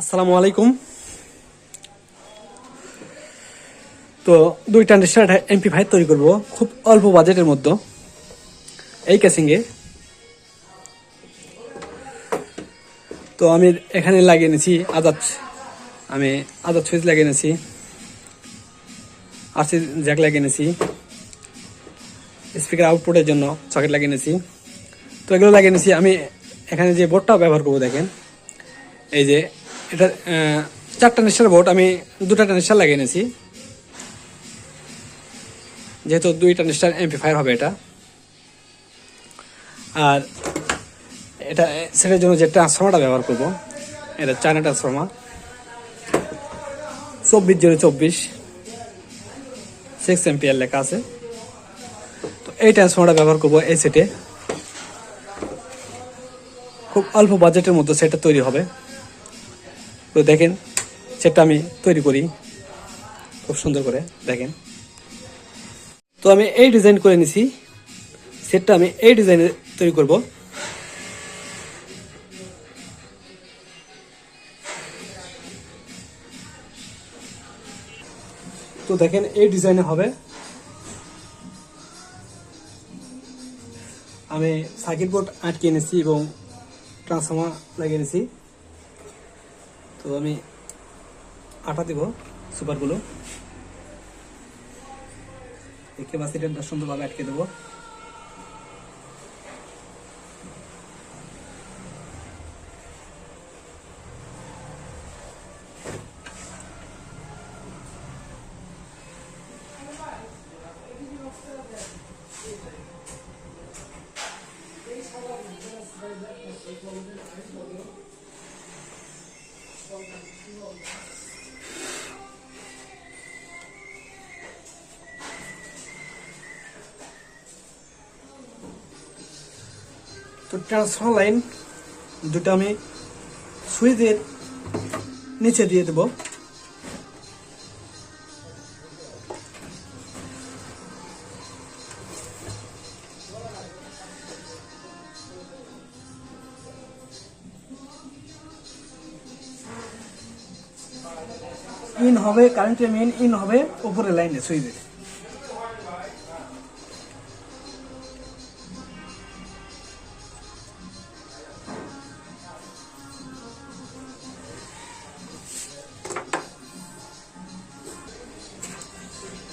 আসসালামু আলাইকুম। তো দুই ট্রানজিস্টার এমপ্লিফায়ার তৈরি করব খুব অল্প বাজেটের মধ্যে এই কেসিংয়ে। তো আমি এখানে লাগিয়ে নিয়েছি আদাত সুইচ লাগিয়ে নিয়েছি, আরসি জ্যাক লাগিয়ে নিয়েছি, স্পিকার আউটপুটের জন্য সকেট লাগিয়ে নিয়েছি। তো এগুলো লাগিয়ে নিয়েছি। আমি এখানে যে বোর্ডটা ব্যবহার করবো দেখেন, এই যে এটা 4 ট্রানজিস্টার বোর্ড, আমি 2টা ট্রানজিস্টার লাগিয়ে নিয়েছি, যেহেতু 2 ট্রানজিস্টার এমপ্লিফায়ার হবে এটা। আর এটা সেটার জন্য যে ট্রান্সফর্মারটা ব্যবহার করব, এটা চায়না ট্রান্সফর্মার 24/024 6 এম্পিয়ার লেখা আছে। তো এই ট্রান্সফর্মারটা ব্যবহার করব এই সেটে। খুব অল্প বাজেটের মধ্যে সেটটা তৈরি হবে। তো দেখেন সেটটা আমি তৈরি করি খুব সুন্দর করে, দেখেন। তো আমি এই ডিজাইন করে নিছি, সেটটা আমি এই ডিজাইনে তৈরি করব। তো দেখেন এই ডিজাইনে হবে। আমি সার্কিট বোর্ড আটকে এনেছি এবং ট্রান্সফর্মার লাগিয়ে এনেছি। তো আমি আটা দেব সুপারগুলো, ক্যাপাসিটরটা সুন্দরভাবে আটকে দেবো। তো ট্রান্সফর্মার লাইন দুটো আমি সুইচের নিচে দিয়ে দেব। ইন হবে কারেন্টের মেইন ইন হবে উপরের লাইনে সুইচের।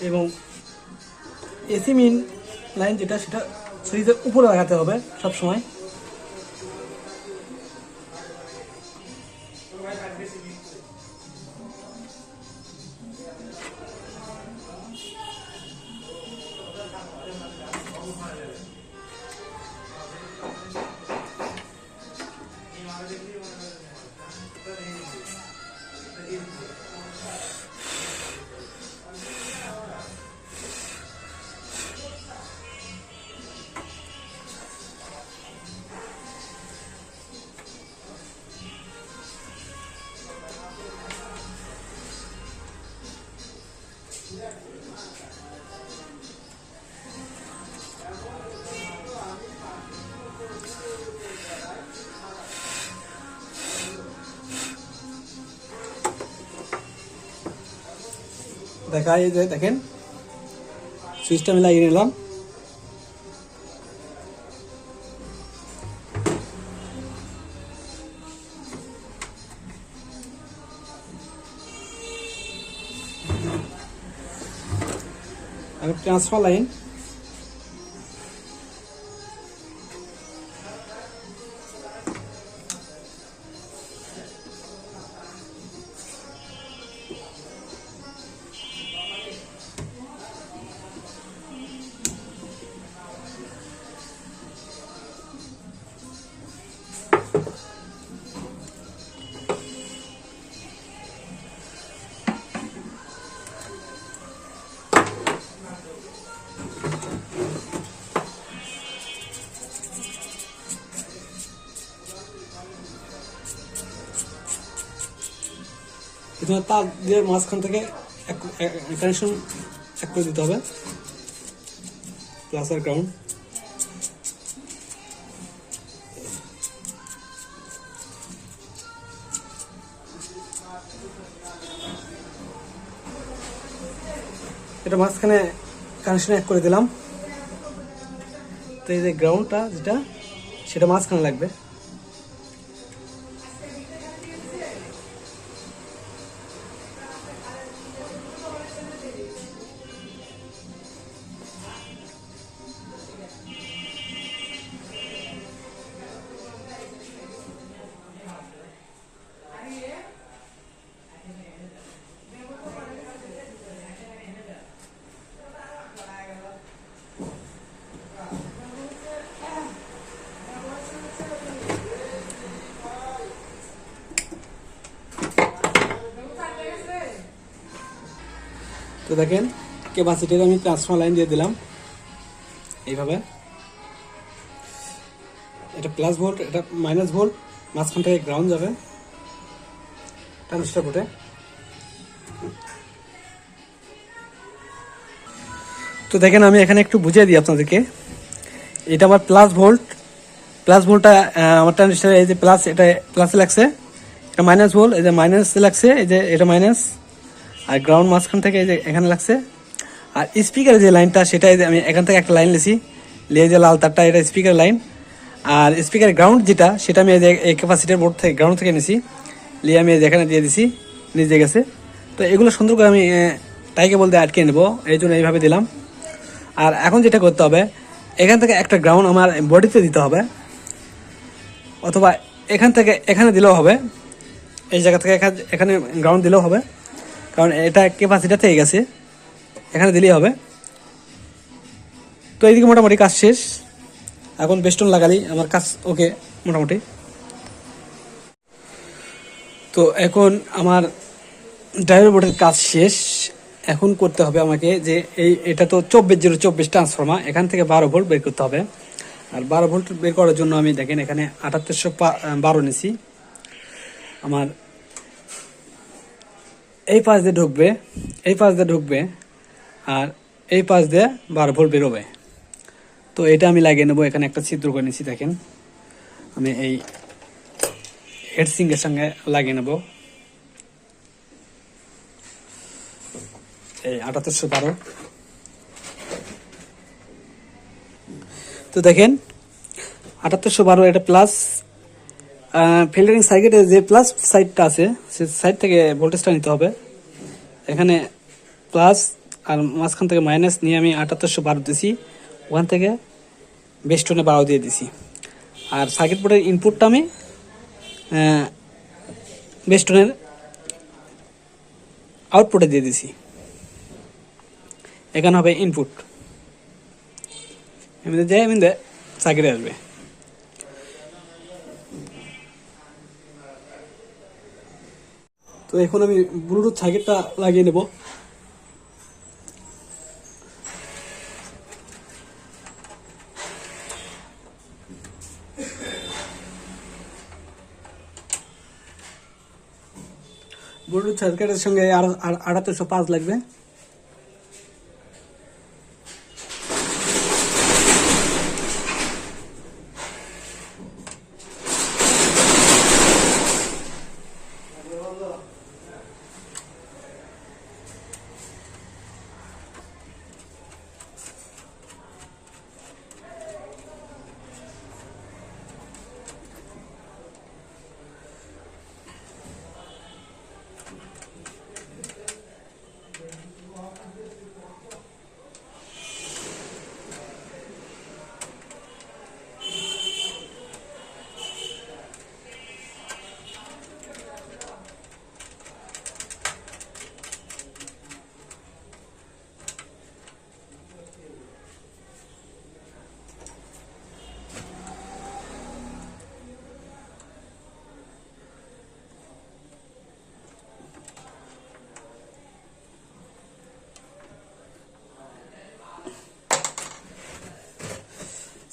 এবং এসি মেইন লাইন যেটা, সেটা সুইচের উপরে লাগাতে হবে সব সময়। দেখাই যে দেখেন সুইচটা আমি লাগিয়ে নিলাম। আমি ট্রান্সফার লাইন তার দিয়ে মাঝখান থেকে কানেকশন এক করে দিতে হবে, প্লাস আর গ্রাউন্ড। এটা মাঝখানে কানেকশন এক করে দিলাম। তো এই যে গ্রাউন্ডটা যেটা সেটা মাঝখানে লাগবে। তো দেখেন ক্যাপাসিটির আমি ট্রান্সফর্মার লাইন দিয়ে দিলাম এইভাবে। এটা প্লাস ভোল্ট, এটা মাইনাস ভোল্ট, মাঝখান থেকে গ্রাউন্ড যাবে ট্রানজিস্টর বোর্ডে। তো দেখেন আমি এখানে একটু বুঝিয়ে দিই আপনাদেরকে। এটা আমার প্লাস ভোল্ট, প্লাস ভোল্টটা আমার ট্রানজিস্টার এই যে প্লাস, এটা প্লাসে লাগছে, এটা মাইনাস ভোল্ট, এই যে মাইনাসে লাগছে, এই যে এটা মাইনাস, আর গ্রাউন্ড মাঝখান থেকে এই যে এখানে লাগছে। আর স্পিকারের যে লাইনটা সেটা আমি এখান থেকে একটা লাইন লিছি, লিয়ে যে লাল তারটা এটা স্পিকার লাইন। আর স্পিকারের গ্রাউন্ড যেটা সেটা আমি এই ক্যাপাসিটার বোর্ড থেকে গ্রাউন্ড থেকে নিছি, নিয়ে আমি এখানে দিয়ে দিছি, নিজে গেছে। তো এগুলো সুন্দর করে আমি টাইকে বলতে আটকে নেবো, এই জন্য এইভাবে দিলাম। আর এখন যেটা করতে হবে, এখান থেকে একটা গ্রাউন্ড আমার বডিতে দিতে হবে, অথবা এখান থেকে এখানে দিলেও হবে, এই জায়গা থেকে এখানে গ্রাউন্ড দিলেও হবে, কারণ এটা ক্যাপাসিটার থেকে গেছে, এখানে দিলেই হবে। তো এইদিকে মোটামুটি কাজ শেষ, এখন বেস্টন লাগালেই আমার কাজ ওকে মোটামুটি। তো এখন আমার ড্রাইভার বোর্ডের কাজ শেষ। এখন করতে হবে আমাকে যে এটা তো 24/024 ট্রান্সফর্মার, এখান থেকে 12 ভোল্ট বের করতে হবে। আর 12 ভোল্ট বের করার জন্য আমি দেখেন এখানে 7812 নিছি। আমার এই পাশ দিয়ে ঢুকবে, এই পাশ দিয়ে ঢুকবে, আর এই পাশ দিয়ে 12 ভোল্ট বেরোবে। তো এটা আমি লাগিয়ে নেবো, এখানে একটা ছিদ্র করে নিচ্ছি দেখেন, আমি এই হেডসিংয়ের সঙ্গে লাগিয়ে নেব এই 7812। তো দেখেন 7812 এটা প্লাস ফিল্টারিং সার্কিটের যে প্লাস সাইডটা আছে সে সাইড থেকে ভোল্টেজটা নিতে হবে। এখানে প্লাস আর মাঝখান থেকে মাইনাস নিয়ে আমি 7812 দিছি, ওখান থেকে বেস্টনে 12 দিয়ে দিছি। আর সার্কিট বোর্ডের ইনপুটটা আমি বেস্টনের আউটপুটে দিয়ে দিছি, এখানে হবে ইনপুট, এমনি যায় এমনি সার্কিটে আসবে। তো এখন আমি ব্লুটুথ সার্কিটটা লাগিয়ে নেব। ব্লুটুথ সার্কিটের সঙ্গে আর 7805 লাগবে।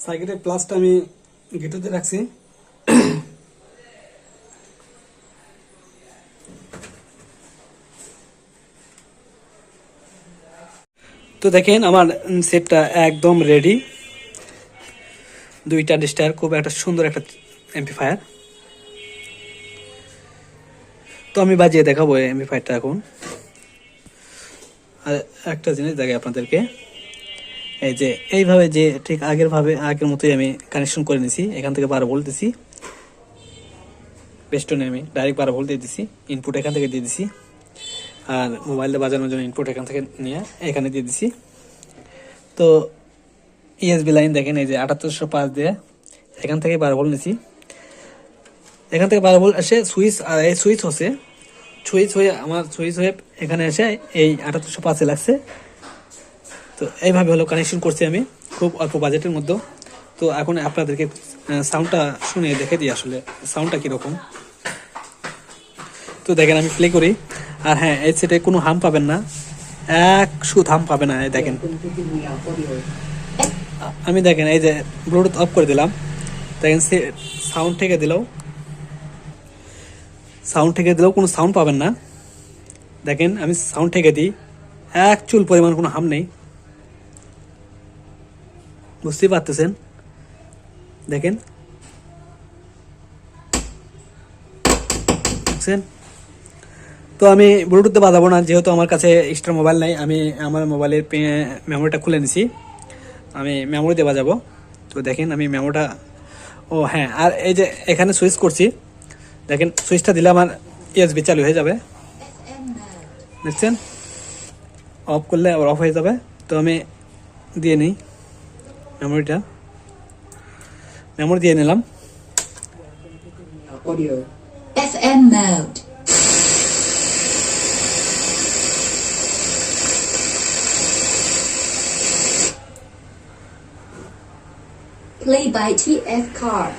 সার্কিটের প্লাসটা আমি গেটুতে রাখছি। তো দেখেন আমার সেটটা একদম রেডি, দুইটা ডিস্টার, খুব একটা সুন্দর একটা অ্যাম্পলিফায়ার। তো আমি বাজিয়ে দেখাবো এই অ্যাম্পলিফায়ারটা এখন। আর একটা জিনিস দেখাই আপনাদেরকে, এই যে এইভাবে যে ঠিক আগের মতোই আমি কানেকশন করে নিছি। এখান থেকে 12 ভোল্ট দিছি, বেস্টনে আমি ডাইরেক্ট 12 ভোল্ট দিয়ে দিছি, ইনপুট এখান থেকে দিয়ে দিছি, আর মোবাইলটা বাজানোর জন্য ইনপুট এখান থেকে নিয়ে এখানে দিয়ে দিছি। তো ইএসবি লাইন দেখেন, এই যে 7805 দিয়ে এখান থেকে 12 ভোল্ট নিছি, এখান থেকে 12 ভোল্ট এসে সুইচ, আর এই সুইচ হয়ে আমার সুইচ হয়ে এখানে এসে এই 7805 এ লাগছে। তো এইভাবে হলো কানেকশন করছি আমি খুব অল্প বাজেটের মধ্যে। তো এখন আপনাদেরকে সাউন্ডটা শুনে দেখে দিই আসলে সাউন্ডটা কীরকম। তো দেখেন আমি প্লে করি, আর হ্যাঁ এই সেটে কোনো হাম পাবেন না, এক সুত হাম পাবে না। দেখেন আমি দেখেন এই যে ব্লুটুথ অফ করে দিলাম, দেখেন সাউন্ড থেকে দিলেও কোনো সাউন্ড পাবেন না। দেখেন আমি সাউন্ড থেকে দিই, এক চুল পরিমাণ কোনো হাম নেই, বুঝতেই পারতেছেন। দেখেন বুঝছেন। তো আমি ব্লুটুথে বাজাবো না, যেহেতু আমার কাছে এক্সট্রা মোবাইল নাই। আমি আমার মোবাইলের মেমোরিটা খুলে নিছি, আমি মেমোরি দিয়ে বাজাবো। তো দেখেন আমি মেমোরিটা, ও হ্যাঁ, আর এই যে এখানে সুইচ করছি, দেখেন সুইচটা দিলে আমার ইউএসবি চালু হয়ে যাবে, দেখছেন। অফ করলে আবার অফ হয়ে যাবে। তো আমি দিয়ে নিই মেমোরি দিয়ে নিলাম। FM mode. Play by TF card.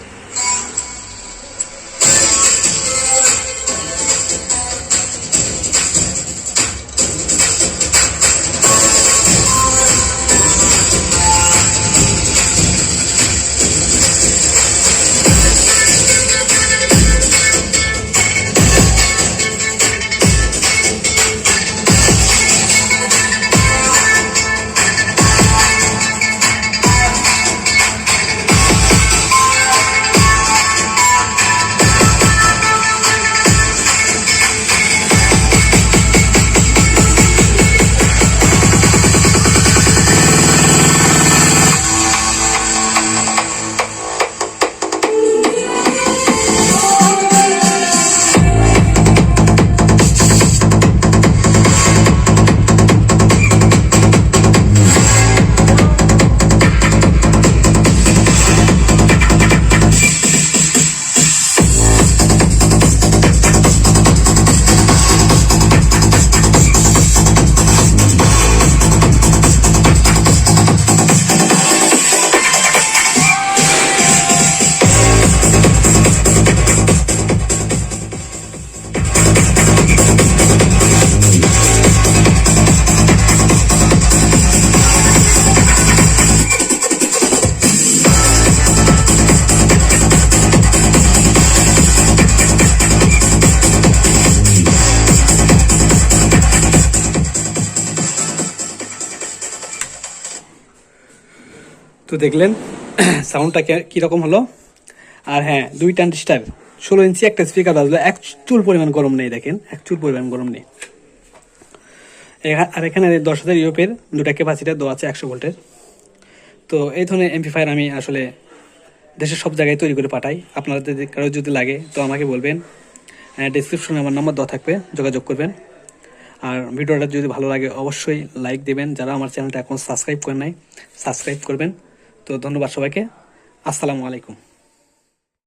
তো দেখলেন সাউন্ডটা কীরকম হলো। আর হ্যাঁ, 2 ট্রানজিস্টার 16 ইঞ্চি একটা স্পিকার বাজলো, এক চুল পরিমাণ গরম নেই। দেখেন এক চুল পরিমাণ গরম নেই। আর এখানে 10,000 ইউপের 2টা ক্যাপাসিটার দেওয়া আছে 100 ভোল্টের। তো এই ধরনের এমপ্লিফায়ার আমি আসলে দেশের সব জায়গায় তৈরি করে পাঠাই। আপনাদের কারো যদি লাগে তো আমাকে বলবেন, ডিসক্রিপশনে আমার নাম্বার দেওয়া থাকবে, যোগাযোগ করবেন। আর ভিডিওটা যদি ভালো লাগে অবশ্যই লাইক দেবেন। যারা আমার চ্যানেলটা এখন সাবস্ক্রাইব করেন নাই, সাবস্ক্রাইব করবেন। তো ধন্যবাদ সবাইকে, আসসালামু আলাইকুম।